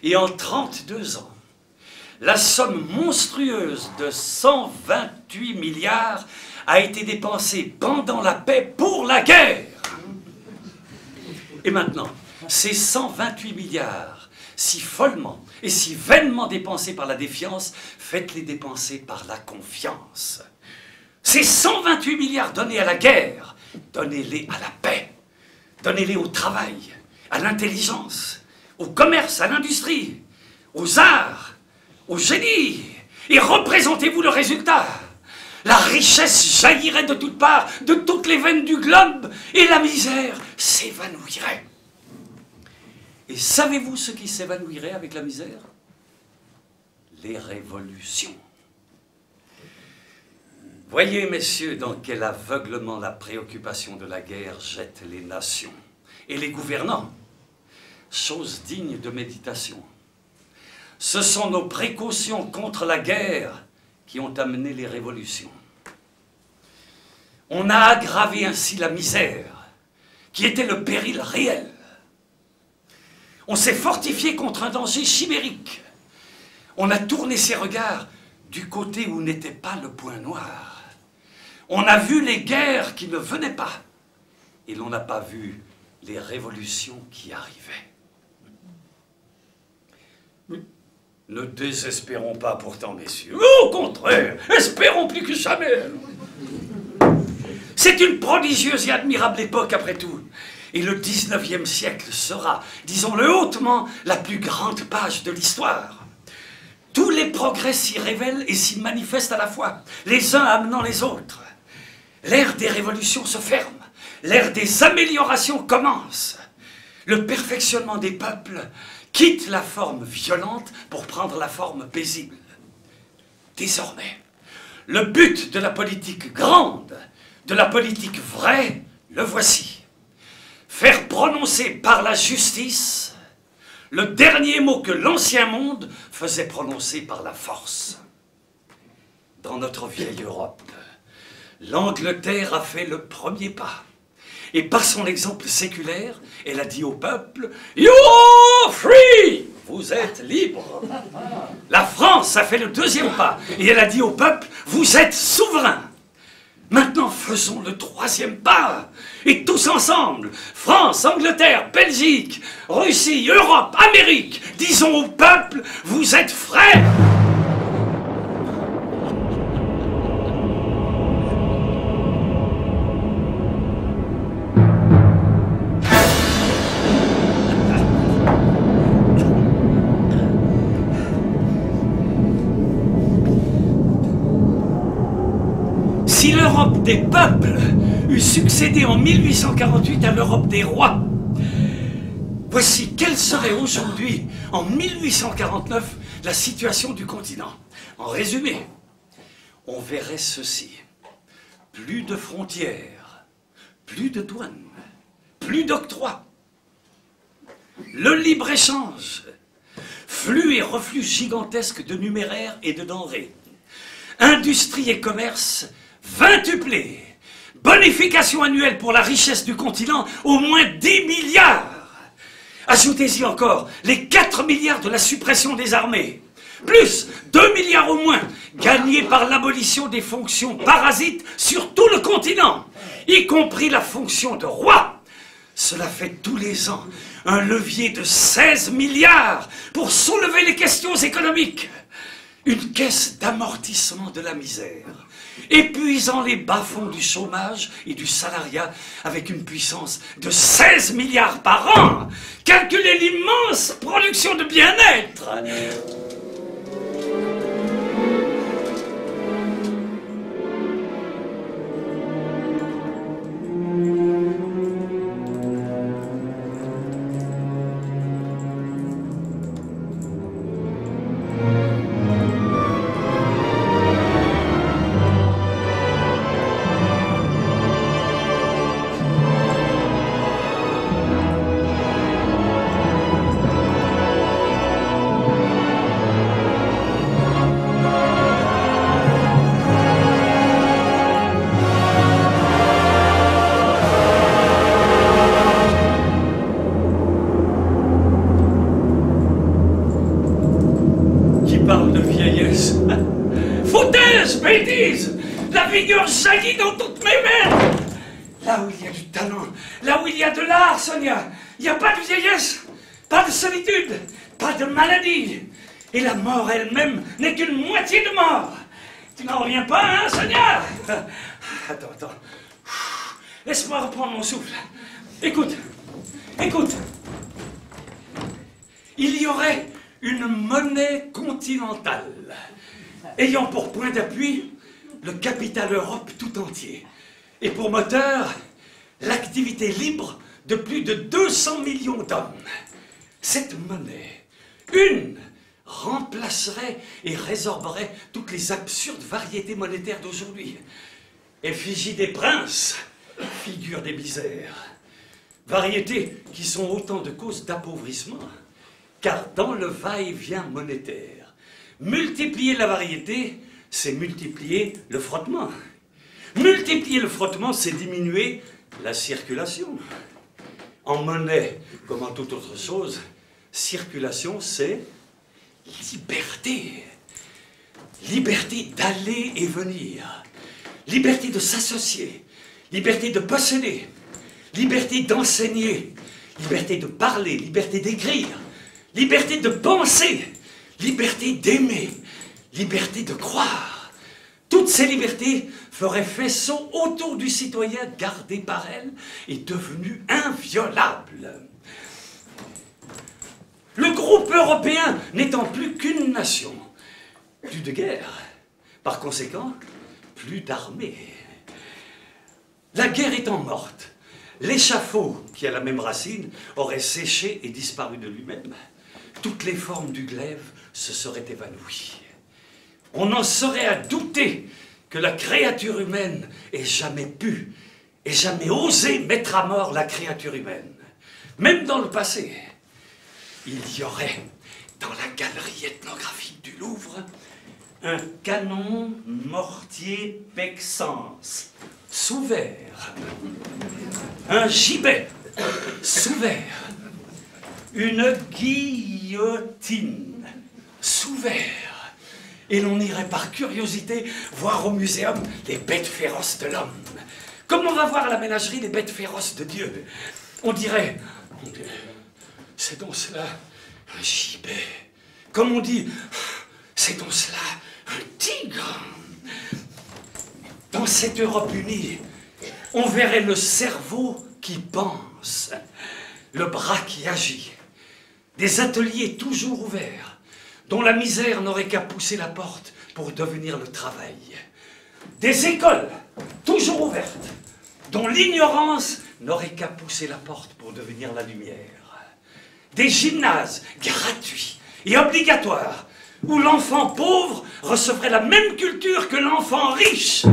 Et en 32 ans, la somme monstrueuse de 128 milliards a été dépensée pendant la paix pour la guerre. Et maintenant, ces 128 milliards, si follement et si vainement dépensés par la défiance, faites-les dépenser par la confiance. Ces 128 milliards donnés à la guerre, donnez-les à la paix. Donnez-les au travail, à l'intelligence, au commerce, à l'industrie, aux arts, au génie. Et représentez-vous le résultat. La richesse jaillirait de toutes parts, de toutes les veines du globe, et la misère s'évanouirait. Et savez-vous ce qui s'évanouirait avec la misère? Les révolutions. Voyez, messieurs, dans quel aveuglement la préoccupation de la guerre jette les nations et les gouvernants. Chose digne de méditation. Ce sont nos précautions contre la guerre qui ont amené les révolutions. On a aggravé ainsi la misère, qui était le péril réel. On s'est fortifié contre un danger chimérique. On a tourné ses regards du côté où n'était pas le point noir. On a vu les guerres qui ne venaient pas, et l'on n'a pas vu les révolutions qui arrivaient. Ne désespérons pas pourtant, messieurs. Au contraire, espérons plus que jamais. C'est une prodigieuse et admirable époque, après tout. Et le 19e siècle sera, disons-le hautement, la plus grande page de l'histoire. Tous les progrès s'y révèlent et s'y manifestent à la fois, les uns amenant les autres. L'ère des révolutions se ferme, l'ère des améliorations commence. Le perfectionnement des peuples quitte la forme violente pour prendre la forme paisible. Désormais, le but de la politique grande, de la politique vraie, le voici. Faire prononcer par la justice le dernier mot que l'ancien monde faisait prononcer par la force. Dans notre vieille Europe, l'Angleterre a fait le premier pas. Et par son exemple séculaire, elle a dit au peuple « You're free !» Vous êtes libre. La France a fait le deuxième pas et elle a dit au peuple « Vous êtes souverain !» Maintenant, faisons le troisième pas. Et tous ensemble, France, Angleterre, Belgique, Russie, Europe, Amérique, disons au peuple « Vous êtes frères !» Si l'Europe des peuples eût succédé en 1848 à l'Europe des rois, voici quelle serait aujourd'hui, en 1849, la situation du continent. En résumé, on verrait ceci. Plus de frontières, plus de douanes, plus d'octroi. Le libre-échange, flux et reflux gigantesques de numéraires et de denrées. Industrie et commerce vintuplés. Bonification annuelle pour la richesse du continent, au moins 10 milliards. Ajoutez-y encore les 4 milliards de la suppression des armées. Plus 2 milliards au moins gagnés par l'abolition des fonctions parasites sur tout le continent, y compris la fonction de roi. Cela fait tous les ans un levier de 16 milliards pour soulever les questions économiques. Une caisse d'amortissement de la misère, épuisant les bas-fonds du chômage et du salariat avec une puissance de 16 milliards par an. Calculez l'immense production de bien-être. Bêtise! La vigueur jaillit dans toutes mes mains! Là où il y a du talent, là où il y a de l'art, Sonia, il n'y a pas de vieillesse, pas de solitude, pas de maladie. Et la mort elle-même n'est qu'une moitié de mort. Tu n'en reviens pas, hein, Sonia? Attends. Laisse-moi reprendre mon souffle. Écoute. Il y aurait une monnaie continentale, ayant pour point d'appui le capital Europe tout entier, et pour moteur, l'activité libre de plus de 200 millions d'hommes. Cette monnaie, remplacerait et résorberait toutes les absurdes variétés monétaires d'aujourd'hui. Effigie des princes, figure des misères. Variétés qui sont autant de causes d'appauvrissement, car dans le va-et-vient monétaire, multiplier la variété, c'est multiplier le frottement. Multiplier le frottement, c'est diminuer la circulation. En monnaie, comme en toute autre chose, circulation, c'est liberté. Liberté d'aller et venir. Liberté de s'associer. Liberté de posséder. Liberté d'enseigner. Liberté de parler. Liberté d'écrire. Liberté de penser. Liberté d'aimer. Liberté de croire. Toutes ces libertés feraient faisceau autour du citoyen gardé par elle et devenu inviolable. Le groupe européen n'étant plus qu'une nation, plus de guerre, par conséquent, plus d'armée. La guerre étant morte, l'échafaud, qui a la même racine, aurait séché et disparu de lui-même. Toutes les formes du glaive se seraient évanouies. On n'en serait à douter que la créature humaine ait jamais pu, ait jamais osé mettre à mort la créature humaine. Même dans le passé, il y aurait, dans la galerie ethnographique du Louvre, un canon mortier Pexence, sous verre, un gibet, sous verre, une guillotine, sous verre. Et l'on irait par curiosité voir au muséum les bêtes féroces de l'homme. Comme on va voir à la ménagerie les bêtes féroces de Dieu. On dirait, c'est donc cela un gibet. Comme on dit, c'est donc cela un tigre. Dans cette Europe unie, on verrait le cerveau qui pense, le bras qui agit, des ateliers toujours ouverts, dont la misère n'aurait qu'à pousser la porte pour devenir le travail. Des écoles toujours ouvertes, dont l'ignorance n'aurait qu'à pousser la porte pour devenir la lumière. Des gymnases gratuits et obligatoires, où l'enfant pauvre recevrait la même culture que l'enfant riche.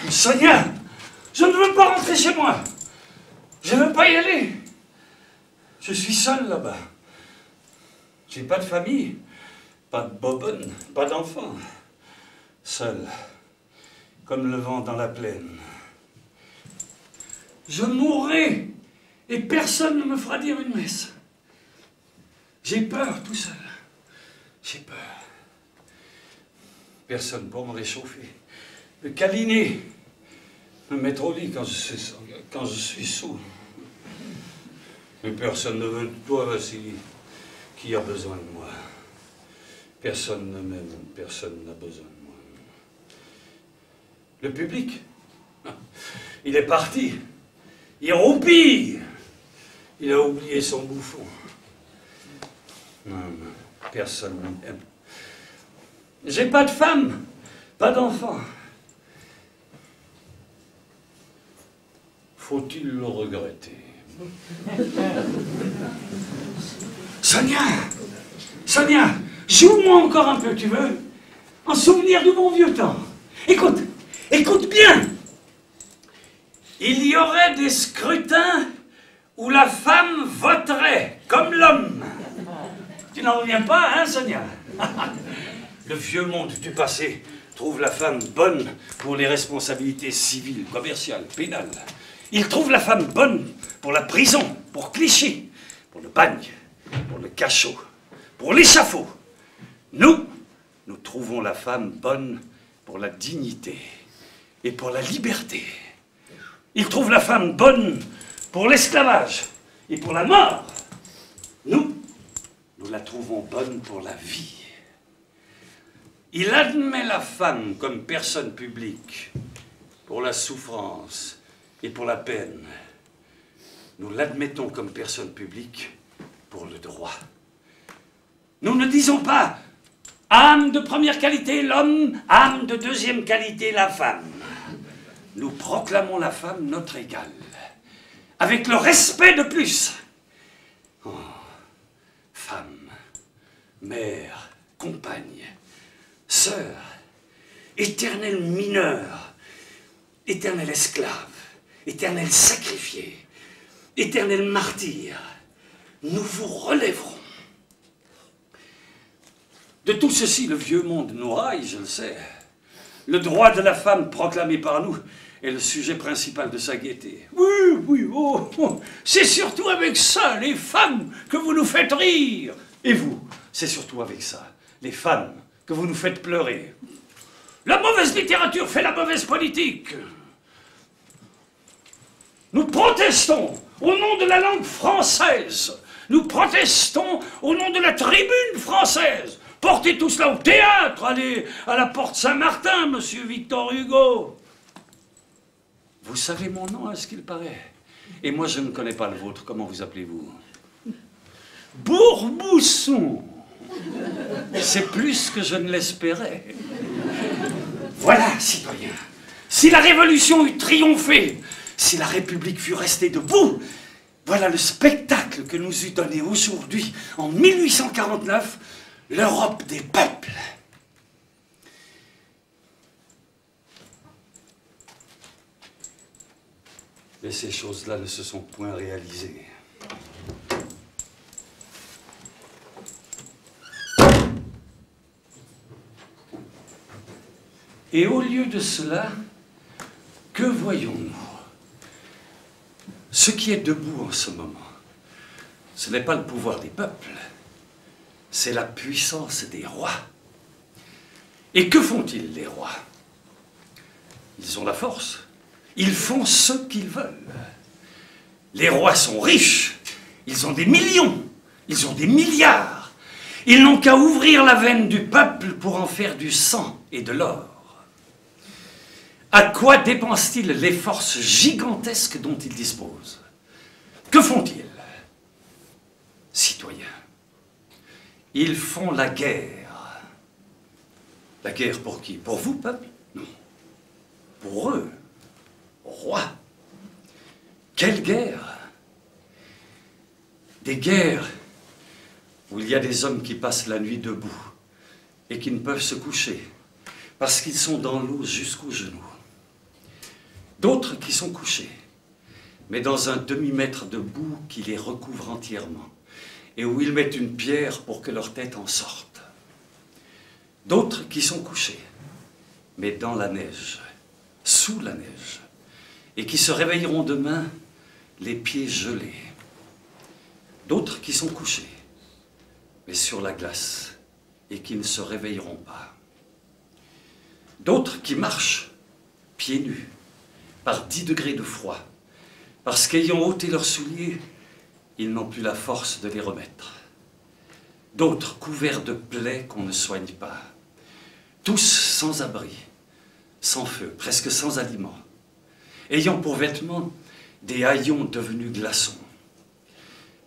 Sonia, je ne veux pas rentrer chez moi. Je ne veux pas y aller. Je suis seul là-bas. J'ai pas de famille, pas de bobonne, pas d'enfant. Seul, comme le vent dans la plaine. Je mourrai et personne ne me fera dire une messe. J'ai peur tout seul. J'ai peur. Personne pour me réchauffer, me câliner, me mettre au lit quand je suis sous. Mais personne ne veut de toi, Vassili. Qui a besoin de moi? Personne ne m'aime, personne n'a besoin de moi. Le public, il est parti. Il roupille. Il a oublié son bouffon. Non, personne ne m'aime. J'ai pas de femme, pas d'enfant. Faut-il le regretter? Sonia! Sonia! Joue-moi encore un peu, tu veux? En souvenir de mon vieux temps. Écoute, écoute bien! Il y aurait des scrutins où la femme voterait comme l'homme. Tu n'en reviens pas, hein, Sonia? Le vieux monde du passé trouve la femme bonne pour les responsabilités civiles, commerciales, pénales. Il trouve la femme bonne pour la prison, pour Clichy, pour le bagne, pour le cachot, pour l'échafaud. Nous, nous trouvons la femme bonne pour la dignité et pour la liberté. Il trouve la femme bonne pour l'esclavage et pour la mort. Nous la trouvons bonne pour la vie. Il admet la femme comme personne publique pour la souffrance et pour la peine. Nous l'admettons comme personne publique pour le droit. Nous ne disons pas « âme de première qualité l'homme, âme de deuxième qualité la femme ». Nous proclamons la femme notre égale, avec le respect de plus. Oh, femme, mère, compagne, sœur, éternel mineur, éternel esclave, éternel sacrifié, éternel martyr, nous vous relèverons. De tout ceci, le vieux monde nous raille, je le sais. Le droit de la femme proclamé par nous est le sujet principal de sa gaieté. Oui, oh, c'est surtout avec ça, les femmes, que vous nous faites rire. Et vous, c'est surtout avec ça, les femmes, que vous nous faites pleurer. La mauvaise littérature fait la mauvaise politique. Nous protestons au nom de la langue française. Nous protestons au nom de la tribune française. Portez tout cela au théâtre, allez à la Porte Saint-Martin, monsieur Victor Hugo. Vous savez mon nom, à ce qu'il paraît. Et moi, je ne connais pas le vôtre. Comment vous appelez-vous? Bourbousson. C'est plus que je ne l'espérais. Voilà, citoyens, si la Révolution eût triomphé, si la République fût restée debout, voilà le spectacle que nous eût donné aujourd'hui, en 1849, l'Europe des peuples. Mais ces choses-là ne se sont point réalisées. Et au lieu de cela, que voyons-nous? Ce qui est debout en ce moment, ce n'est pas le pouvoir des peuples, c'est la puissance des rois. Et que font-ils, les rois? Ils ont la force. Ils font ce qu'ils veulent. Les rois sont riches. Ils ont des millions. Ils ont des milliards. Ils n'ont qu'à ouvrir la veine du peuple pour en faire du sang et de l'or. À quoi dépensent-ils les forces gigantesques dont ils disposent? Que font-ils? Citoyens, ils font la guerre. La guerre pour qui? Pour vous, peuple? Non. Pour eux, rois. Quelle guerre? Des guerres où il y a des hommes qui passent la nuit debout et qui ne peuvent se coucher parce qu'ils sont dans l'eau jusqu'aux genoux. D'autres qui sont couchés, mais dans un demi-mètre de boue qui les recouvre entièrement, et où ils mettent une pierre pour que leur tête en sorte. D'autres qui sont couchés, mais dans la neige, sous la neige, et qui se réveilleront demain les pieds gelés. D'autres qui sont couchés, mais sur la glace, et qui ne se réveilleront pas. D'autres qui marchent, pieds nus, par 10 degrés de froid, parce qu'ayant ôté leurs souliers, ils n'ont plus la force de les remettre. D'autres couverts de plaies qu'on ne soigne pas, tous sans abri, sans feu, presque sans aliments, ayant pour vêtements des haillons devenus glaçons,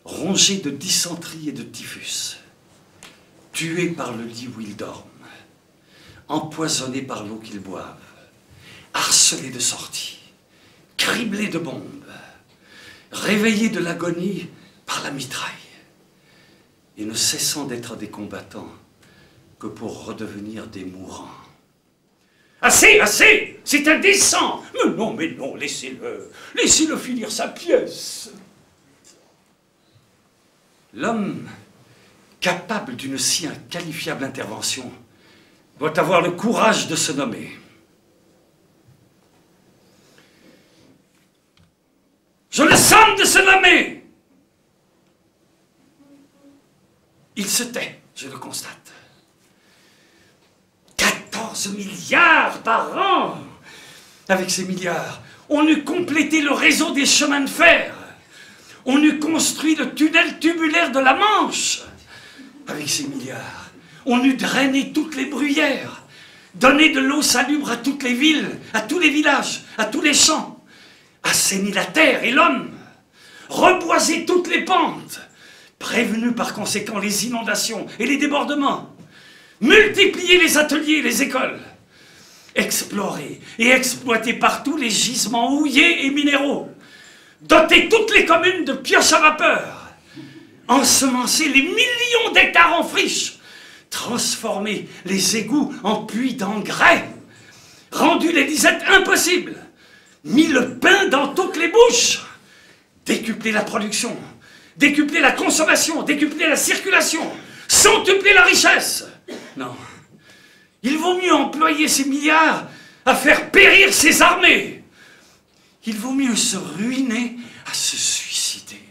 rongés de dysenterie et de typhus, tués par le lit où ils dorment, empoisonnés par l'eau qu'ils boivent, harcelés de sorties, criblés de bombes, réveillés de l'agonie par la mitraille, et ne cessant d'être des combattants que pour redevenir des mourants. Assez, assez, c'est indécent. Mais non, laissez-le finir sa pièce. L'homme capable d'une si inqualifiable intervention doit avoir le courage de se nommer. Je le sens de se nommer. Il se tait, je le constate. 14 milliards par an. Avec ces milliards, on eût complété le réseau des chemins de fer. On eût construit le tunnel tubulaire de la Manche. Avec ces milliards, on eût drainé toutes les bruyères, donné de l'eau salubre à toutes les villes, à tous les villages, à tous les champs, assaini la terre et l'homme, reboisé toutes les pentes, prévenu par conséquent les inondations et les débordements, multiplié les ateliers et les écoles, explorer et exploiter partout les gisements houillers et minéraux, doter toutes les communes de pioches à vapeur, ensemencer les millions d'hectares en friche, transformer les égouts en puits d'engrais, rendu les disettes impossibles, mis le pain dans toutes les bouches, décupler la production, décupler la consommation, décupler la circulation, centupler la richesse. Non. Il vaut mieux employer ces milliards à faire périr ses armées. Il vaut mieux se ruiner à se suicider.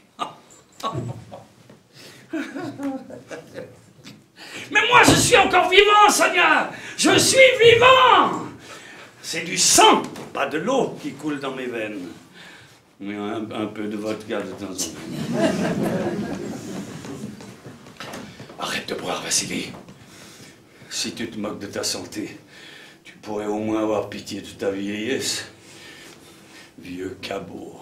Mais moi, je suis encore vivant, Sonia. Je suis vivant. C'est du sang, pas de l'eau qui coule dans mes veines. Mais un peu de vodka de temps en temps. Arrête de boire, Vassili. Si tu te moques de ta santé, tu pourrais au moins avoir pitié de ta vieillesse. Vieux cabot.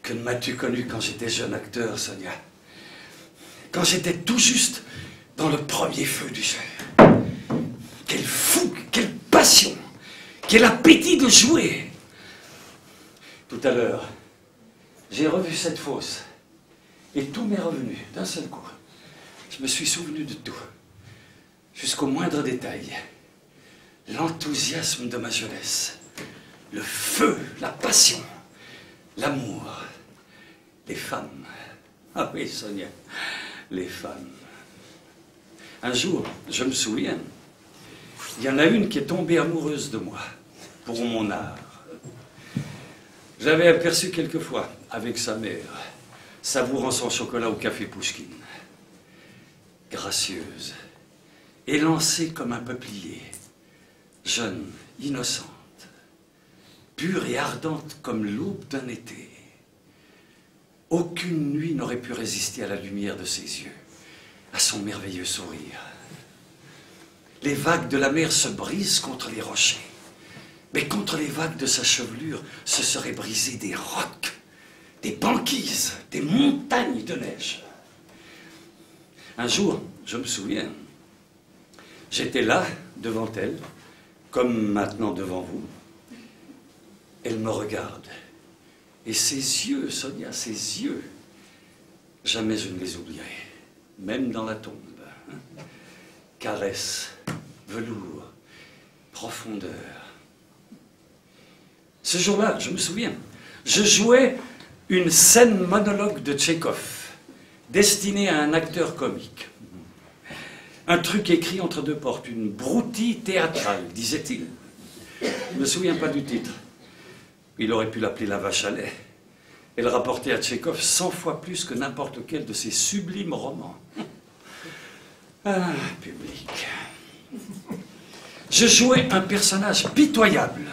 Que ne m'as-tu connu quand j'étais jeune acteur, Sonia? Quand j'étais tout juste dans le premier feu du jeu. Quelle fougue, quelle passion, quel appétit de jouer. Tout à l'heure, j'ai revu cette fosse. Et tout m'est revenu d'un seul coup. Je me suis souvenu de tout, jusqu'au moindre détail. L'enthousiasme de ma jeunesse, le feu, la passion, l'amour, les femmes. Ah oui, Sonia, les femmes. Un jour, je me souviens, il y en a une qui est tombée amoureuse de moi, pour mon art. J'avais aperçu quelquefois, avec sa mère, savourant son chocolat au café Pouchkine. Gracieuse, élancée comme un peuplier, jeune, innocente, pure et ardente comme l'aube d'un été. Aucune nuit n'aurait pu résister à la lumière de ses yeux, à son merveilleux sourire. Les vagues de la mer se brisent contre les rochers, mais contre les vagues de sa chevelure se seraient brisés des rocs, des banquises, des montagnes de neige. Un jour, je me souviens, j'étais là, devant elle, comme maintenant devant vous. Elle me regarde. Et ses yeux, Sonia, ses yeux, jamais je ne les oublierai, même dans la tombe. Caresse, velours, profondeur. Ce jour-là, je me souviens, je jouais une scène monologue de Tchekhov, destinée à un acteur comique. Un truc écrit entre deux portes, une broutille théâtrale, disait-il. Je ne me souviens pas du titre. Il aurait pu l'appeler La Vache à lait. Elle rapportait à Tchekhov 100 fois plus que n'importe quel de ses sublimes romans. Ah, public. Je jouais un personnage pitoyable,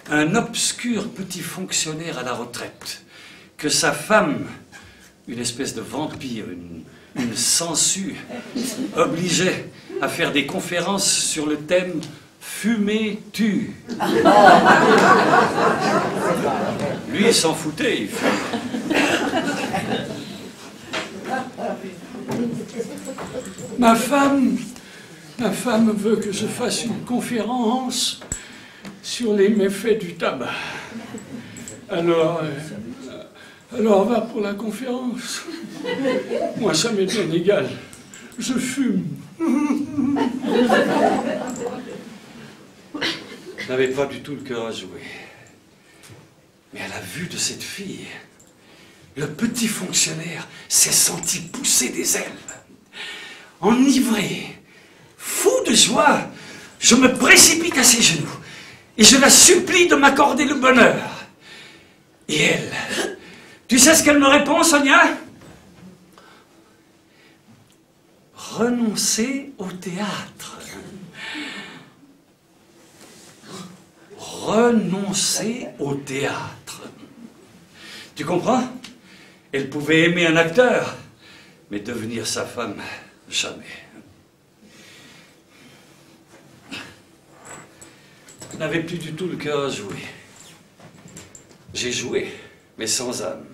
un obscur petit fonctionnaire à la retraite, que sa femme, une espèce de vampire, une sangsue, obligeait à faire des conférences sur le thème « Fumer tue ». Lui, il s'en foutait, il fumait. Ma femme veut que je fasse une conférence sur les méfaits du tabac. Alors va pour la conférence. Moi, ça m'est bien égal. Je fume. Je n'avais pas du tout le cœur à jouer. Mais à la vue de cette fille, le petit fonctionnaire s'est senti pousser des ailes. Enivré, fou de joie, je me précipite à ses genoux et je la supplie de m'accorder le bonheur. Et elle, tu sais ce qu'elle me répond, Sonia? renoncer au théâtre. Renoncer au théâtre. Tu comprends? Elle pouvait aimer un acteur, mais devenir sa femme, jamais. Je n'avais plus du tout le cœur à jouer. J'ai joué, mais sans âme.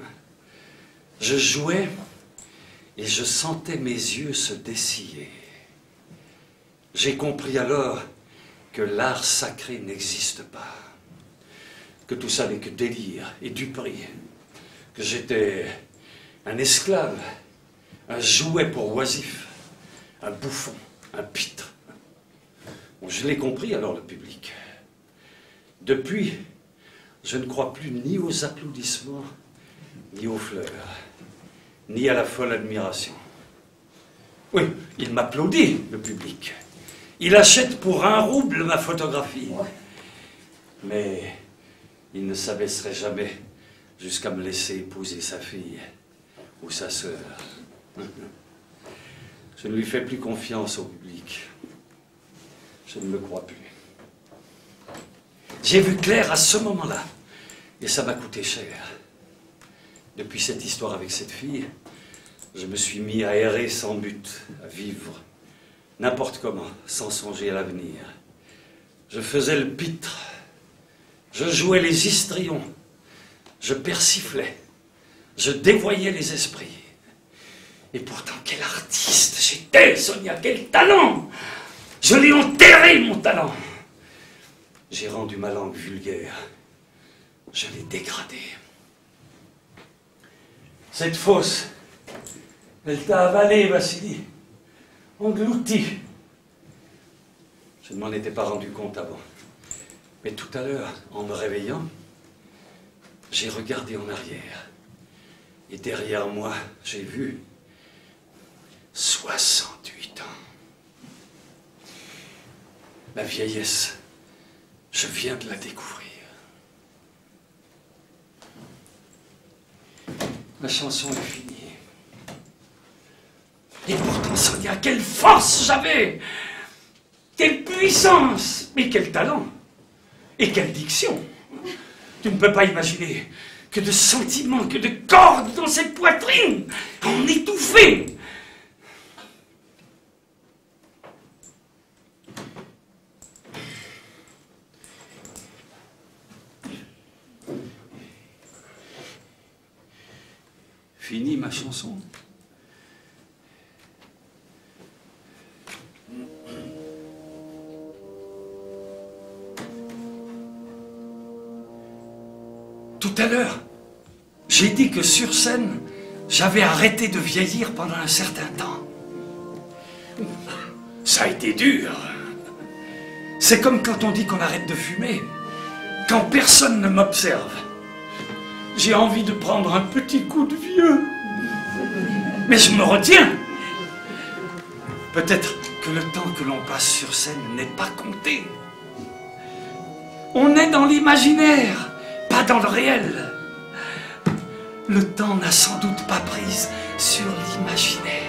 Je jouais et je sentais mes yeux se dessiller. J'ai compris alors que l'art sacré n'existe pas, que tout ça n'est que délire et duperie, que j'étais un esclave, un jouet pour oisif, un bouffon, un pitre. Bon, je l'ai compris alors, le public. Depuis, je ne crois plus ni aux applaudissements, ni aux fleurs, ni à la folle admiration. Oui, il m'applaudit, le public. Il achète pour 1 rouble ma photographie. Mais il ne s'abaisserait jamais jusqu'à me laisser épouser sa fille ou sa sœur. Je ne lui fais plus confiance au public. Je ne me crois plus. J'ai vu clair à ce moment-là, et ça m'a coûté cher. Depuis cette histoire avec cette fille, je me suis mis à errer sans but, à vivre n'importe comment, sans songer à l'avenir. Je faisais le pitre, je jouais les histrions, je persiflais, je dévoyais les esprits. Et pourtant, quel artiste j'étais, Sonia, quel talent! Je l'ai enterré, mon talent! J'ai rendu ma langue vulgaire, je l'ai dégradée. Cette fosse, elle t'a avalé, Vassili, englouti. Je ne m'en étais pas rendu compte avant. Mais tout à l'heure, en me réveillant, j'ai regardé en arrière. Et derrière moi, j'ai vu 68 ans. La vieillesse, je viens de la découvrir. La chanson est finie. Et pourtant, Sonia, quelle force j'avais! Quelle puissance! Mais quel talent! Et quelle diction! Tu ne peux pas imaginer que de sentiments, que de cordes dans cette poitrine, en étouffée! Fini ma chanson. Tout à l'heure, j'ai dit que sur scène, j'avais arrêté de vieillir pendant un certain temps. Ça a été dur. C'est comme quand on dit qu'on arrête de fumer, quand personne ne m'observe. J'ai envie de prendre un petit coup de vieux. Mais je me retiens. Peut-être que le temps que l'on passe sur scène n'est pas compté. On est dans l'imaginaire, pas dans le réel. Le temps n'a sans doute pas prise sur l'imaginaire.